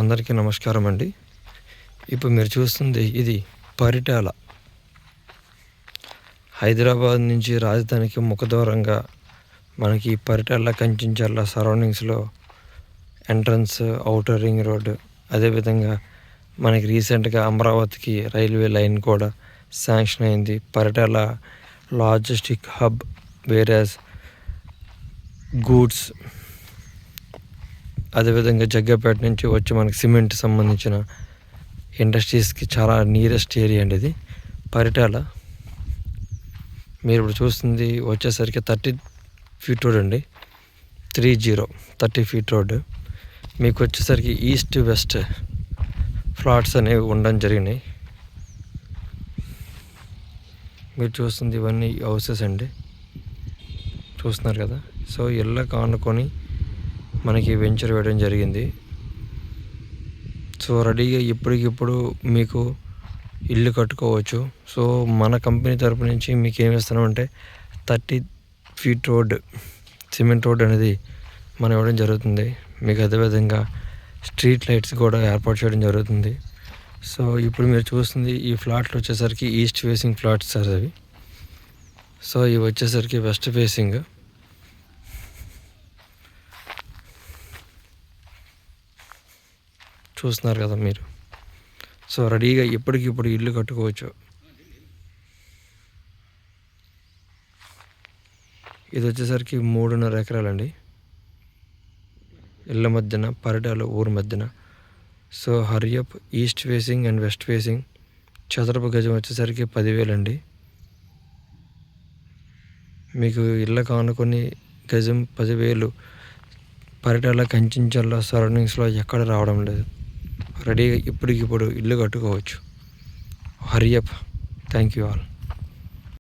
అందరికీ నమస్కారం అండి. ఇప్పుడు మీరు చూస్తుంది ఇది పరిటాల. హైదరాబాద్ నుంచి రాజధానికి ముఖద్వారంగా మనకి పరిటాల కంచించర్ల సరౌండింగ్స్లో ఎంట్రన్స్, ఔటర్ రింగ్ రోడ్డు, అదేవిధంగా మనకి రీసెంట్గా అమరావతికి రైల్వే లైన్ కూడా శాంక్షన్ అయింది. Paritala logistic hub, whereas goods, అదేవిధంగా జగ్గపేట నుంచి వచ్చి మనకి సిమెంట్ సంబంధించిన ఇండస్ట్రీస్కి చాలా నియరెస్ట్ ఏరియా అండి ఇది పరిటాల. మీరు ఇప్పుడు చూస్తుంది వచ్చేసరికి 30 ఫీట్ రోడ్ అండి, 30 ఫీట్ రోడ్డు. మీకు వచ్చేసరికి ఈస్ట్ వెస్ట్ ఫ్లాట్స్ అనేవి ఉండడం జరిగినాయి. మీరు చూస్తుంది ఇవన్నీ హౌసెస్ అండి, చూస్తున్నారు కదా. సో ఇళ్ళ కానుకొని మనకి వెంచర్ వేయడం జరిగింది. సో రెడీగా ఇప్పటికిప్పుడు మీకు ఇల్లు కట్టుకోవచ్చు. సో మన కంపెనీ తరపు నుంచి మీకు ఏమి ఇస్తున్నామంటే 30 ఫీట్ రోడ్, సిమెంట్ రోడ్ అనేది మనం ఇవ్వడం జరుగుతుంది. మీకు అదేవిధంగా స్ట్రీట్ లైట్స్ కూడా ఏర్పాటు చేయడం జరుగుతుంది. సో ఇప్పుడు మీరు చూస్తుంది ఈ ఫ్లాట్లు వచ్చేసరికి ఈస్ట్ ఫేసింగ్ ఫ్లాట్స్ సార్ అవి. సో ఇవి వచ్చేసరికి వెస్ట్ ఫేసింగ్. చూస్తున్నారు కదా మీరు. సో రెడీగా ఇప్పటికిప్పుడు ఇల్లు కట్టుకోవచ్చు. ఇది వచ్చేసరికి 3.5 ఎకరాలండి, ఇళ్ళ మధ్యన, పరిటాల ఊరు మధ్యన. So hurry up east facing and west facing. చదరపు గజం వచ్చేసరికి 10,000 అండి. మీకు ఇళ్ళ కానుకొని గజం 10,000 పరిటాల కంచించర్ల సరౌండింగ్స్లో ఎక్కడ రావడం లేదు. రెడీగా ఇప్పటికిప్పుడు ఇల్లు కట్టుకోవచ్చు. హరియప్. Thank you all.